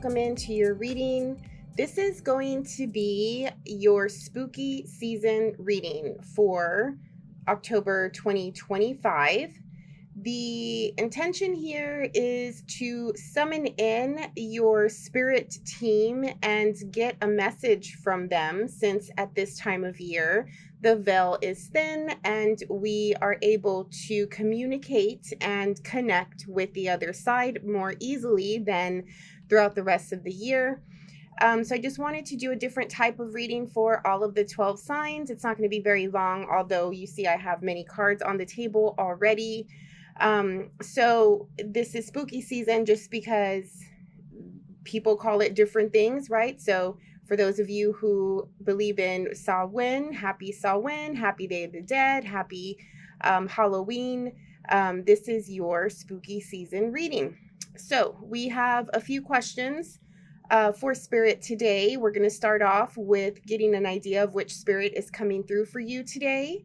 welcome into your reading. This is going to be your spooky season reading for October 2025. The intention here is to summon in your spirit team and get a message from them, since at this time of year the veil is thin and we are able to communicate and connect with the other side more easily than throughout the rest of the year. So I just wanted to do a different type of reading for all of the 12 signs. It's not going to be very long, although you see I have many cards on the table already. So this is spooky season just because people call it different things, right? So for those of you who believe in Samhain, happy Samhain, happy Day of the Dead, happy Halloween. This is your spooky season reading. So we have a few questions for spirit today. We're going to start off with getting an idea of which spirit is coming through for you today.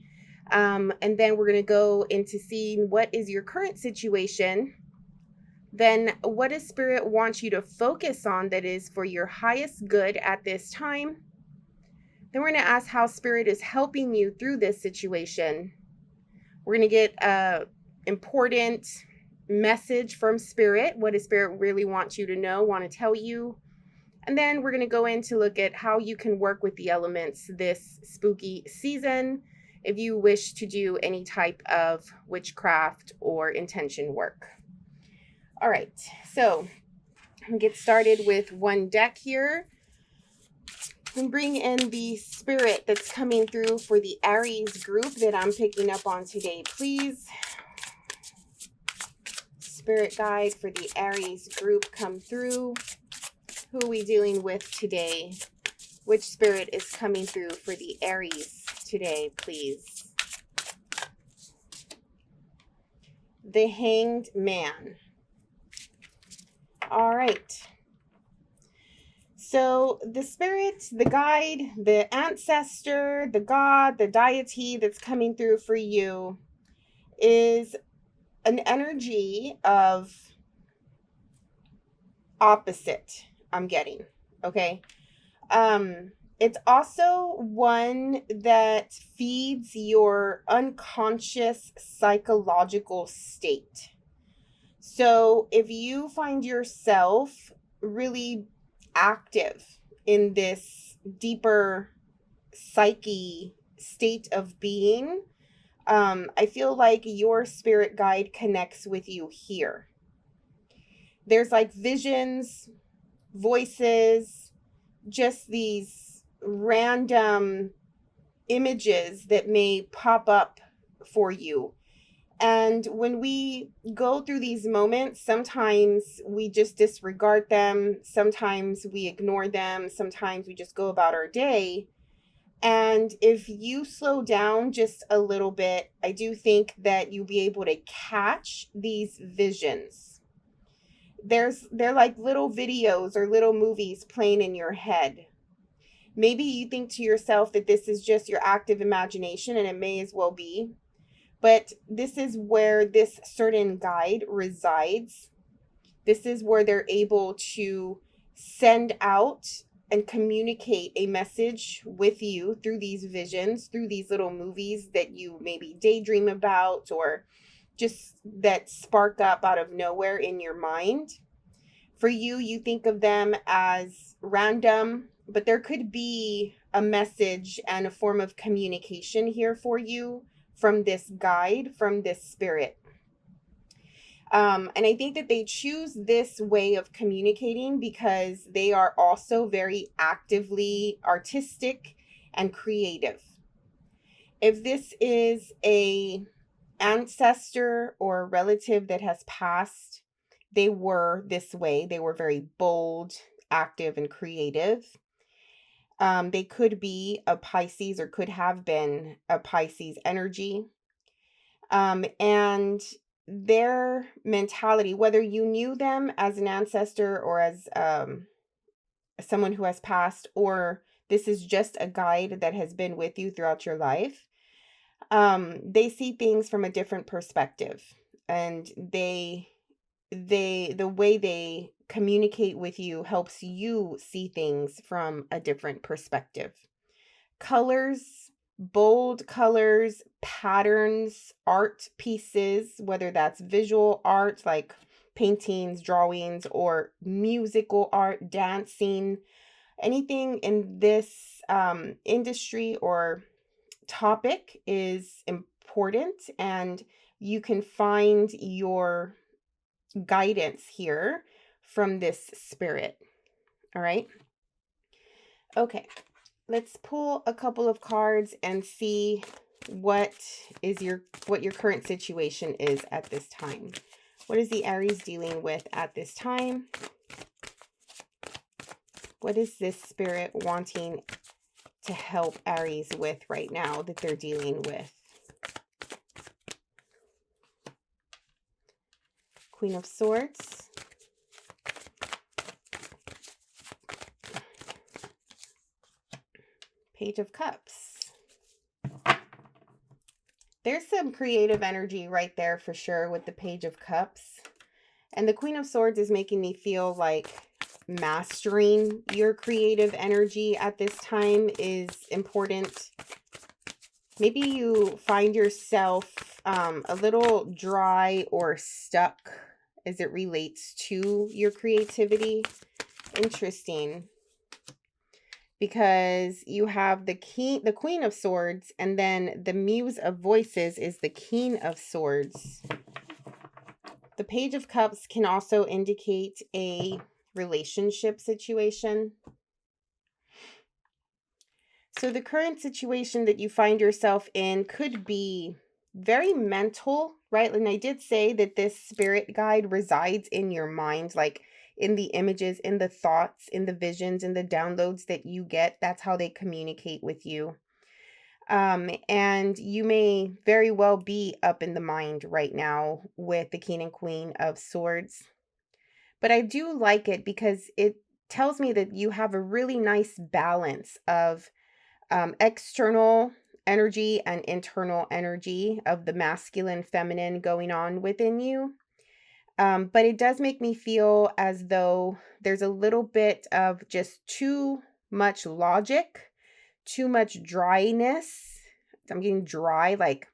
And then we're going to go into seeing what is your current situation. Then what does spirit want you to focus on that is for your highest good at this time? Then we're going to ask how spirit is helping you through this situation. We're going to get an important message from spirit. What does spirit really want you to know, want to tell you? And then we're going to go in to look at how you can work with the elements this spooky season if you wish to do any type of witchcraft or intention work. All right, so we'll get started with one deck here. And bring in the spirit that's coming through for the Aries group that I'm picking up on today, please. Spirit guide for the Aries group, come through. Who are we dealing with today? Which spirit is coming through for the Aries today, please? The Hanged Man. All right. So the spirit, the guide, the ancestor, the god, the deity that's coming through for you is an energy of opposite, I'm getting, okay? It's also one that feeds your unconscious psychological state. So if you find yourself really active in this deeper psyche state of being, I feel like your spirit guide connects with you here. There's like visions, voices, just these random images that may pop up for you. And when we go through these moments, sometimes we just disregard them. Sometimes we ignore them. Sometimes we just go about our day. And if you slow down just a little bit, I do think that you'll be able to catch these visions. They're like little videos or little movies playing in your head. Maybe you think to yourself that this is just your active imagination, and it may as well be. But this is where this certain guide resides. This is where they're able to send out and communicate a message with you through these visions, through these little movies that you maybe daydream about or just that spark up out of nowhere in your mind. For you, you think of them as random, but there could be a message and a form of communication here for you from this guide, from this spirit. And I think that they choose this way of communicating because they are also very actively artistic and creative. If this is a ancestor or a relative that has passed, they were this way. They were very bold, active, and creative. They could be a Pisces or could have been a Pisces energy. And their mentality, whether you knew them as an ancestor or as someone who has passed, or this is just a guide that has been with you throughout your life, they see things from a different perspective. And the way they communicate with you, helps you see things from a different perspective. Colors, bold colors, patterns, art pieces, whether that's visual art like paintings, drawings, or musical art, dancing, anything in this industry or topic is important, and you can find your guidance here from this spirit. All right. Okay. Let's pull a couple of cards and see what your current situation is at this time. What is the Aries dealing with at this time? What is this spirit wanting to help Aries with right now that they're dealing with? Queen of Swords. Page of Cups. There's some creative energy right there for sure with the Page of Cups. And the Queen of Swords is making me feel like mastering your creative energy at this time is important. Maybe you find yourself a little dry or stuck as it relates to your creativity. Interesting. Because you have the Queen of Swords, and then the Muse of Voices is the King of Swords. The Page of Cups can also indicate a relationship situation. So the current situation that you find yourself in could be very mental, right? And I did say that this spirit guide resides in your mind, like in the images, in the thoughts, in the visions, in the downloads that you get. That's how they communicate with you. And you may very well be up in the mind right now with the King and Queen of Swords. But I do like it because it tells me that you have a really nice balance of external energy and internal energy of the masculine, feminine going on within you. But it does make me feel as though there's a little bit of just too much logic, too much dryness. I'm getting dry, like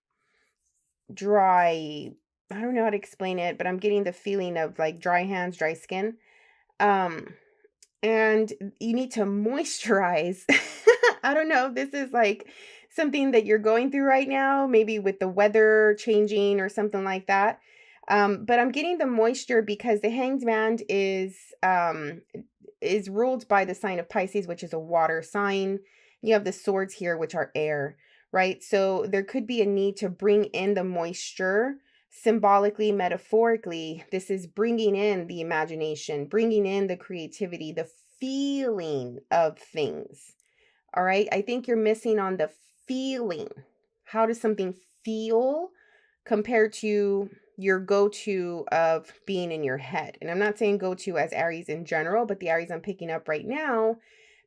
dry. I don't know how to explain it, but I'm getting the feeling of like dry hands, dry skin. And you need to moisturize. I don't know. This is like something that you're going through right now, maybe with the weather changing or something like that. But I'm getting the moisture because the Hanged Man is ruled by the sign of Pisces, which is a water sign. You have the swords here, which are air, right? So there could be a need to bring in the moisture symbolically, metaphorically. This is bringing in the imagination, bringing in the creativity, the feeling of things. All right. I think you're missing on the feeling. How does something feel compared to your go-to of being in your head? And I'm not saying go-to as Aries in general, but the Aries I'm picking up right now,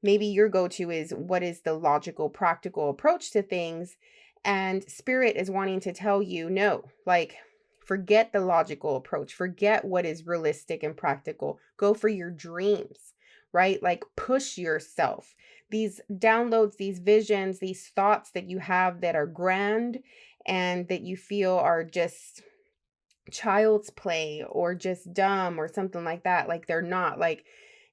maybe your go-to is what is the logical, practical approach to things. And Spirit is wanting to tell you, no, like, forget the logical approach. Forget what is realistic and practical. Go for your dreams, right? Like, push yourself. These downloads, these visions, these thoughts that you have that are grand and that you feel are just child's play or just dumb or something like that, like they're not, like,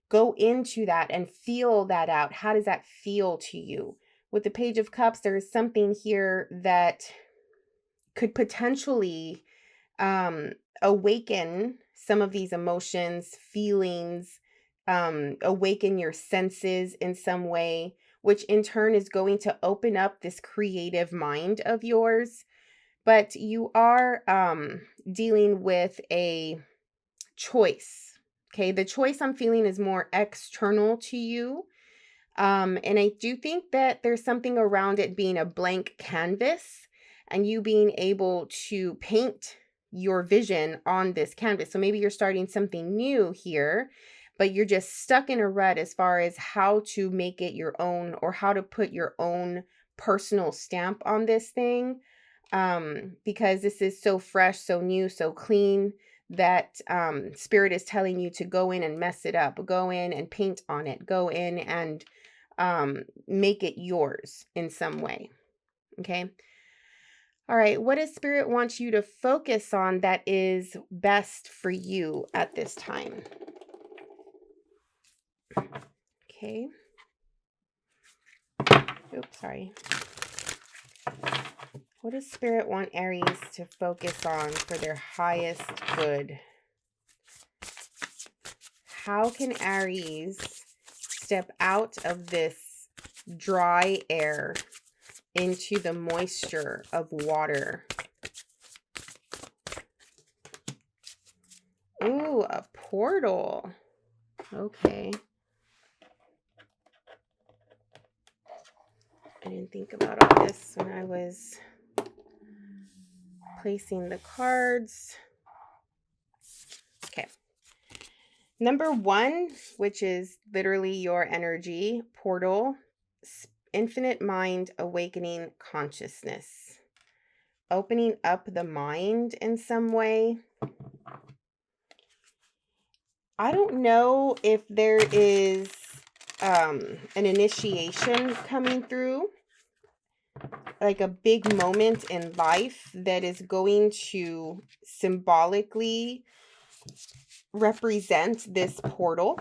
go into that and feel that out. How does that feel to you? With the Page of Cups, there is something here that could potentially awaken some of these emotions, feelings, awaken your senses in some way, which in turn is going to open up this creative mind of yours. But you are dealing with a choice. Okay, the choice I'm feeling is more external to you. And I do think that there's something around it being a blank canvas and you being able to paint your vision on this canvas. So maybe you're starting something new here, but you're just stuck in a rut as far as how to make it your own or how to put your own personal stamp on this thing. Because this is so fresh, so new, so clean, that Spirit is telling you to go in and mess it up, go in and paint on it, go in and make it yours in some way. Okay. All right. What does Spirit want you to focus on that is best for you at this time? Okay. Oops, sorry. What does Spirit want Aries to focus on for their highest good? How can Aries step out of this dry air into the moisture of water? Ooh, a portal. Okay. I didn't think about all this when I was placing the cards. Okay. Number 1, which is literally your energy portal, infinite mind awakening consciousness. Opening up the mind in some way. I don't know if there is an initiation coming through, like a big moment in life that is going to symbolically represent this portal.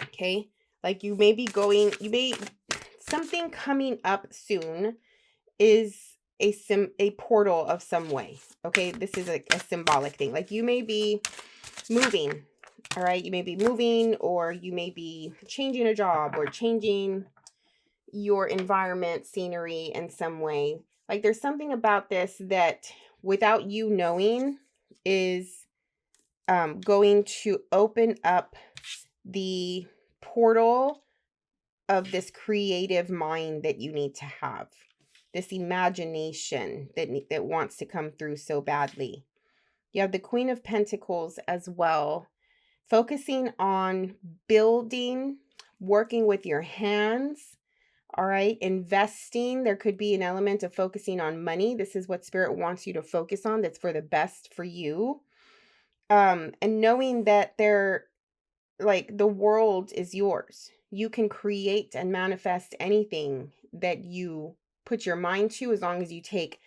Okay, like you may be going, something coming up soon is a portal of some way. Okay, this is a symbolic thing. Like you may be moving, all right, you may be moving, or you may be changing a job or changing your environment, scenery in some way. Like there's something about this that without you knowing is going to open up the portal of this creative mind that you need to have, this imagination that wants to come through so badly. You have the Queen of Pentacles as well, focusing on building, working with your hands. All right, investing. There could be an element of focusing on money. This is what Spirit wants you to focus on. That's for the best for you. And knowing that the world is yours. You can create and manifest anything that you put your mind to, as long as you take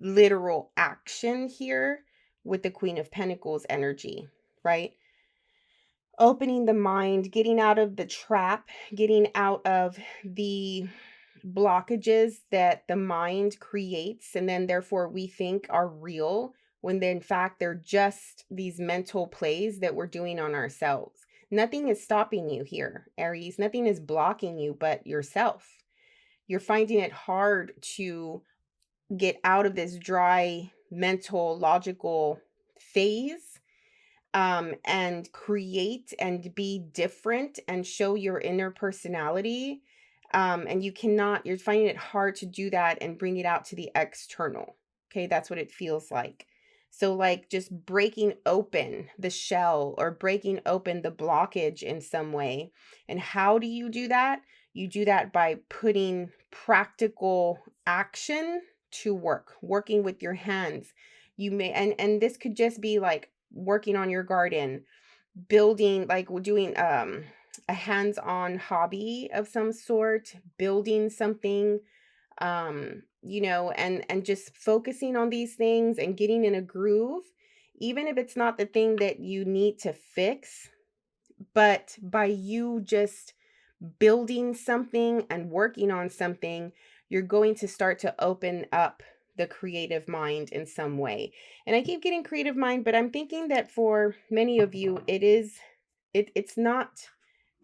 literal action here with the Queen of Pentacles energy, right? Opening the mind, getting out of the trap, getting out of the blockages that the mind creates, and then therefore we think are real, when in fact they're just these mental plays that we're doing on ourselves. Nothing is stopping you here, Aries. Nothing is blocking you but yourself. You're finding it hard to get out of this dry mental logical phase, and create and be different and show your inner personality. And you're finding it hard to do that and bring it out to the external. Okay, that's what it feels like. So like just breaking open the shell or breaking open the blockage in some way. And how do you do that? You do that by putting practical action to work, working with your hands. You may, and this could just be like working on your garden, building, like doing a hands-on hobby of some sort, building something, and just focusing on these things and getting in a groove, even if it's not the thing that you need to fix. But by you just building something and working on something, you're going to start to open up the creative mind in some way. And I keep getting creative mind, but I'm thinking that for many of you, it's not,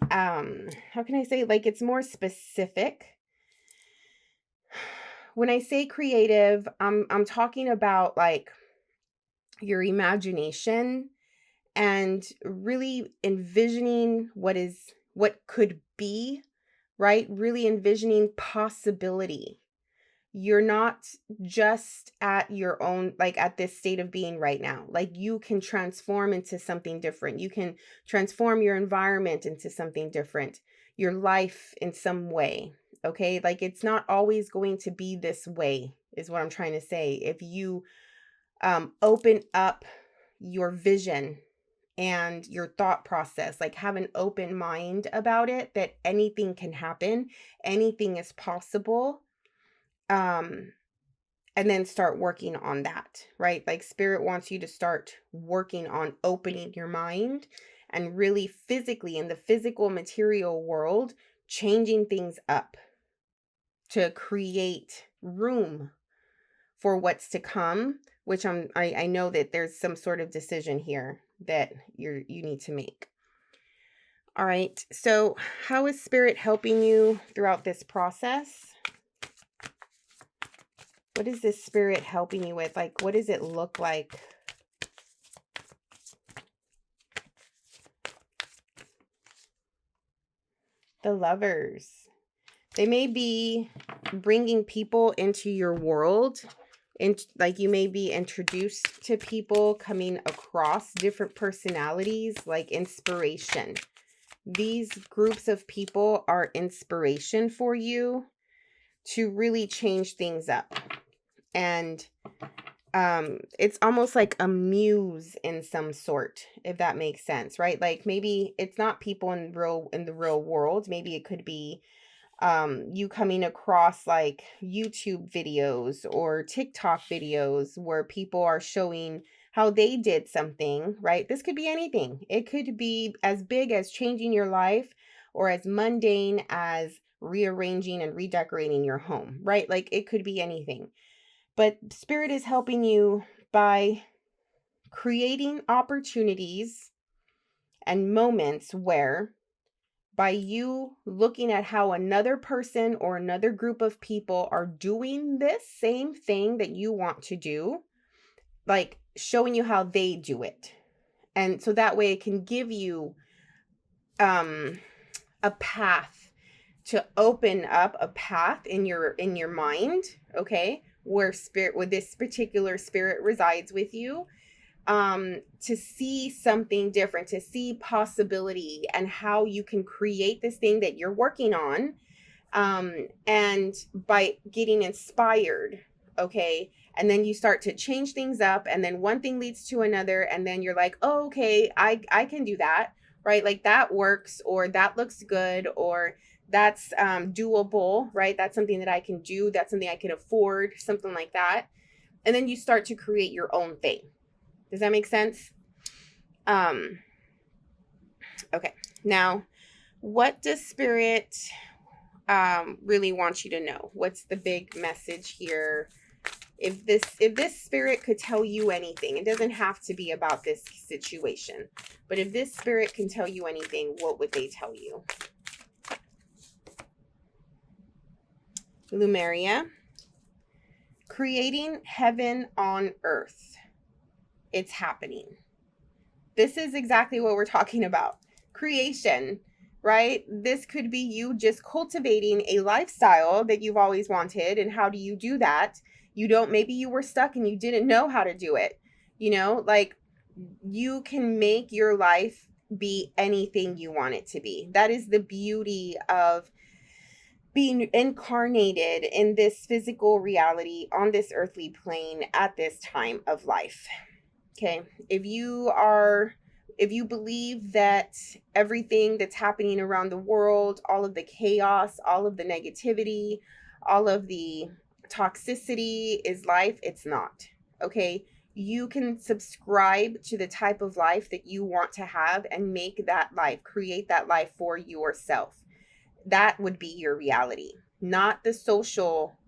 how can I say, like, it's more specific. When I say creative, I'm talking about like your imagination and really envisioning what could be, right? Really envisioning possibility. You're not just at your own, like at this state of being right now. Like you can transform into something different. You can transform your environment into something different, your life in some way. Okay. Like it's not always going to be this way, is what I'm trying to say. If you open up your vision and your thought process. Like, have an open mind about it, that anything can happen, anything is possible. And then start working on that, right? Like, spirit wants you to start working on opening your mind and really physically, in the physical material world, changing things up to create room for what's to come, which I know that there's some sort of decision here that you need to make. All right. So how is spirit helping you throughout this process? What is this spirit helping you with? Like, what does it look like? The Lovers. They may be bringing people into your world. Like, you may be introduced to people coming across different personalities, like inspiration. These groups of people are inspiration for you to really change things up. And it's almost like a muse in some sort, if that makes sense, right? Like, maybe it's not people in the real world. Maybe it could be you coming across like YouTube videos or TikTok videos where people are showing how they did something, right? This could be anything. It could be as big as changing your life, or as mundane as rearranging and redecorating your home, right? Like, it could be anything. But spirit is helping you by creating opportunities and moments where, by you looking at how another person or another group of people are doing this same thing that you want to do, like showing you how they do it. And so that way it can give you a path, to open up a path in your mind, okay, where this particular spirit resides with you, to see something different, to see possibility and how you can create this thing that you're working on. And by getting inspired, okay, and then you start to change things up, and then one thing leads to another, and then you're like, oh, okay, I can do that, right? Like, that works, or that looks good, or that's doable, right? That's something that I can do. That's something I can afford, something like that. And then you start to create your own thing. Does that make sense? Okay. Now, what does spirit really want you to know? What's the big message here? If this spirit could tell you anything, it doesn't have to be about this situation, but if this spirit can tell you anything, what would they tell you? Lumeria. Creating heaven on earth. It's happening. This is exactly what we're talking about. Creation, right? This could be you just cultivating a lifestyle that you've always wanted. And how do you do that? Maybe you were stuck and you didn't know how to do it. Like, you can make your life be anything you want it to be. That is the beauty of being incarnated in this physical reality on this earthly plane at this time of life. Okay. If you believe that everything that's happening around the world, all of the chaos, all of the negativity, all of the toxicity is life, it's not. Okay. You can subscribe to the type of life that you want to have and make that life, create that life for yourself. That would be your reality, not the social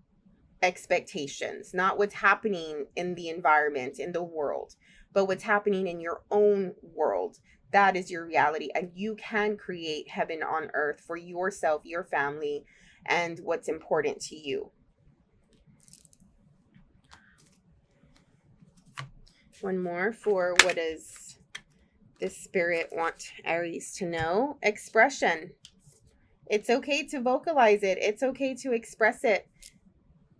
expectations, not what's happening in the environment, in the world, but what's happening in your own world. That is your reality. And you can create heaven on earth for yourself, your family, and what's important to you. One more for what does this spirit want Aries to know? Expression. It's okay to vocalize it. It's okay to express it.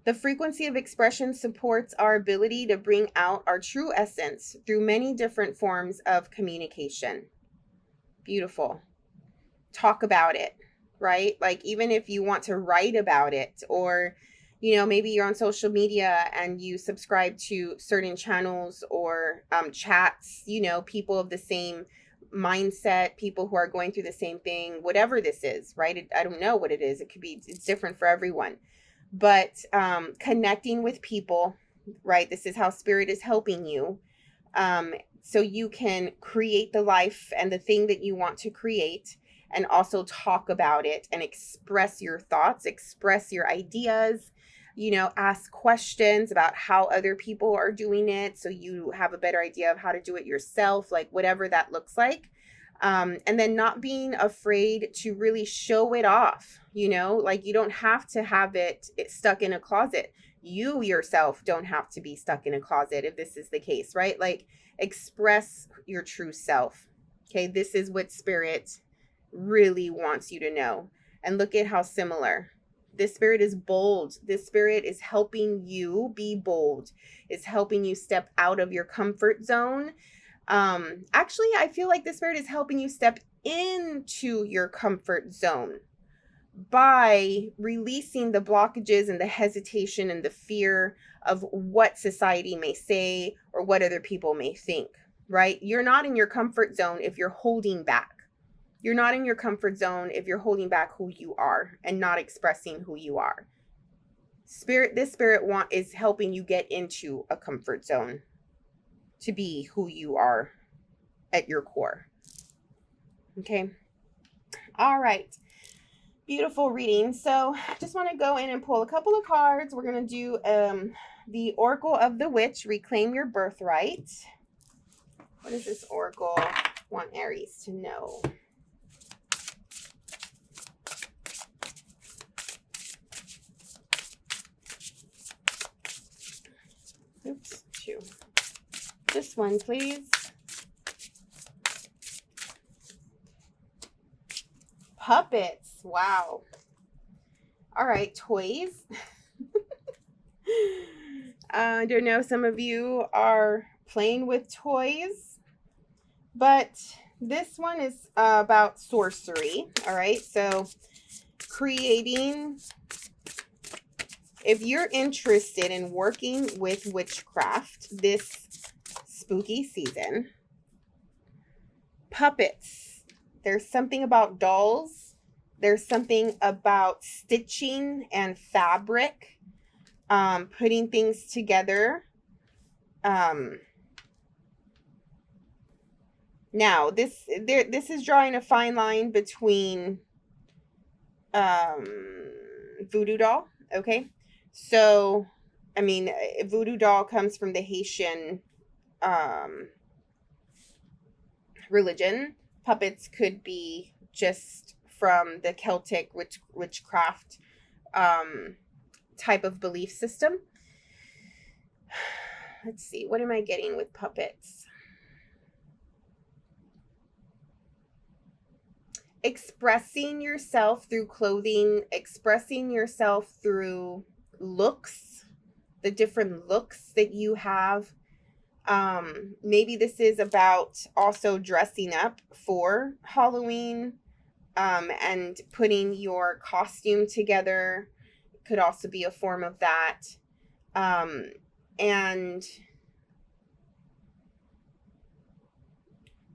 The frequency of expression supports our ability to bring out our true essence through many different forms of communication. Beautiful. Talk about it, right? Like, even if you want to write about it, or, You know, maybe you're on social media and you subscribe to certain channels or chats, you know, people of the same mindset, people who are going through the same thing, whatever this is, right? I don't know what it is. It could be, it's different for everyone. But connecting with people, right? This is how spirit is helping you. So you can create the life and the thing that you want to create, and also talk about it and express your thoughts, express your ideas, you know, ask questions about how other people are doing it so you have a better idea of how to do it yourself, like whatever that looks like. And then not being afraid to really show it off, you know, like you don't have to have it stuck in a closet. You yourself don't have to be stuck in a closet if this is the case, right? Like express your true self. Okay, this is what spirit really wants you to know. And look at how similar. This spirit is bold. This spirit is helping you be bold. It's helping you step out of your comfort zone. Actually, I feel like this spirit is helping you step into your comfort zone by releasing the blockages and the hesitation and the fear of what society may say or what other people may think, right? You're not in your comfort zone if you're holding back. You're not in your comfort zone if you're holding back who you are and not expressing who you are. This spirit is helping you get into a comfort zone to be who you are at your core. Okay. All right. Beautiful reading. So I just want to go in and pull a couple of cards. We're going to do the Oracle of the Witch, Reclaim Your Birthright. What does this Oracle want Aries to know? Oops, two. This one, please. Puppets. Wow. All right, toys. I don't know, some of you are playing with toys, but this one is about sorcery. All right, so creating, if you're interested in working with witchcraft this spooky season, puppets, there's something about dolls, there's something about stitching and fabric, putting things together. Now this is drawing a fine line between voodoo doll. Okay, so I mean, voodoo doll comes from the Haitian religion. Puppets could be just from the Celtic witchcraft type of belief system. Let's see, what am I getting with puppets? Expressing yourself through clothing, expressing yourself through looks, the different looks that you have. Maybe this is about also dressing up for Halloween, and putting your costume together. Could also be a form of that. And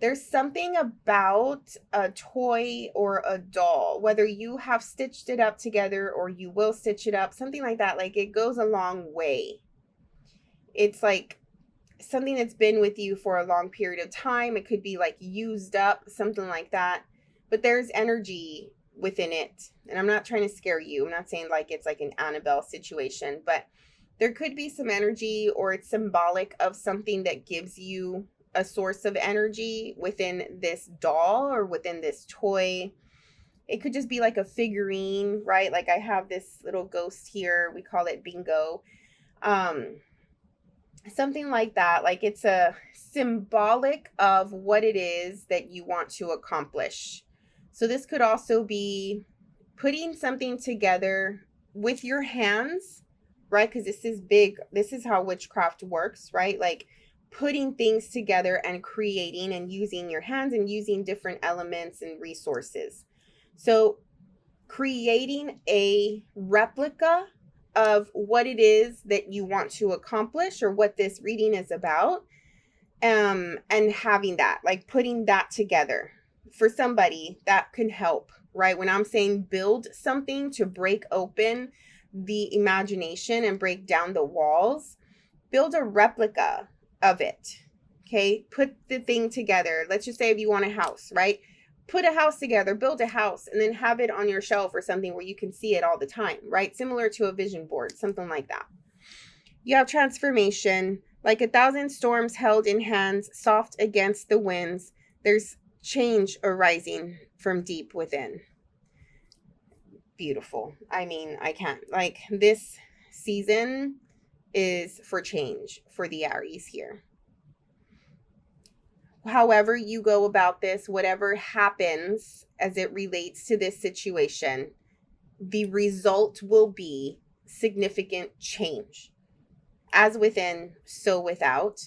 there's something about a toy or a doll, whether you have stitched it up together or you will stitch it up, something like that. Like, it goes a long way. It's like something that's been with you for a long period of time. It could be like used up, something like that. But there's energy within it. And I'm not trying to scare you. I'm not saying like it's like an Annabelle situation, but there could be some energy, or it's symbolic of something that gives you a source of energy within this doll or within this toy. It could just be like a figurine, right? Like I have this little ghost here. We call it Bingo. Something like that. Like it's a symbolic of what it is that you want to accomplish. So this could also be putting something together with your hands, right? Because this is big. This is how witchcraft works, right? Like putting things together and creating and using your hands and using different elements and resources. So creating a replica of what it is that you want to accomplish or what this reading is about. And having that, like putting that together for somebody that can help, right? When I'm saying build something to break open the imagination and break down the walls, build a replica of it. Okay, put the thing together. Let's just say if you want a house, right? Put a house together, build a house, and then have it on your shelf or something where you can see it all the time, right? Similar to a vision board, something like that. You have transformation, like 1,000 storms held in hands, soft against the winds. There's change arising from deep within. Beautiful. I mean, I can't, like, this season is for change for the Aries here. However you go about this, whatever happens as it relates to this situation, the result will be significant change. As within, so without.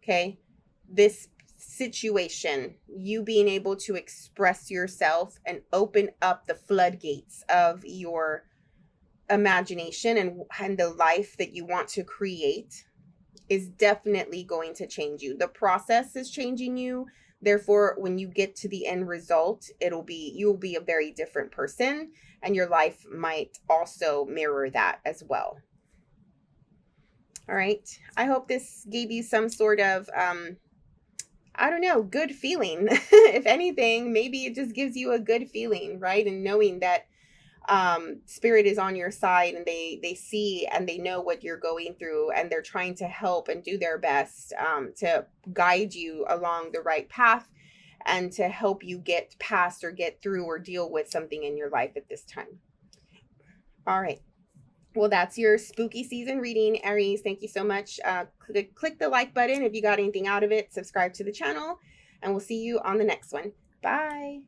Okay? This situation, you being able to express yourself and open up the floodgates of your imagination and the life that you want to create, is definitely going to change you. The process is changing you. Therefore, when you get to the end result, you'll be a very different person, and your life might also mirror that as well. All right. I hope this gave you some sort of, I don't know, good feeling. If anything, maybe it just gives you a good feeling, right? And knowing that spirit is on your side, and they see and they know what you're going through, and they're trying to help and do their best to guide you along the right path and to help you get past or get through or deal with something in your life at this time. All right. Well, that's your spooky season reading, Aries. Thank you so much. Click the like button if you got anything out of it. Subscribe to the channel, and we'll see you on the next one. Bye.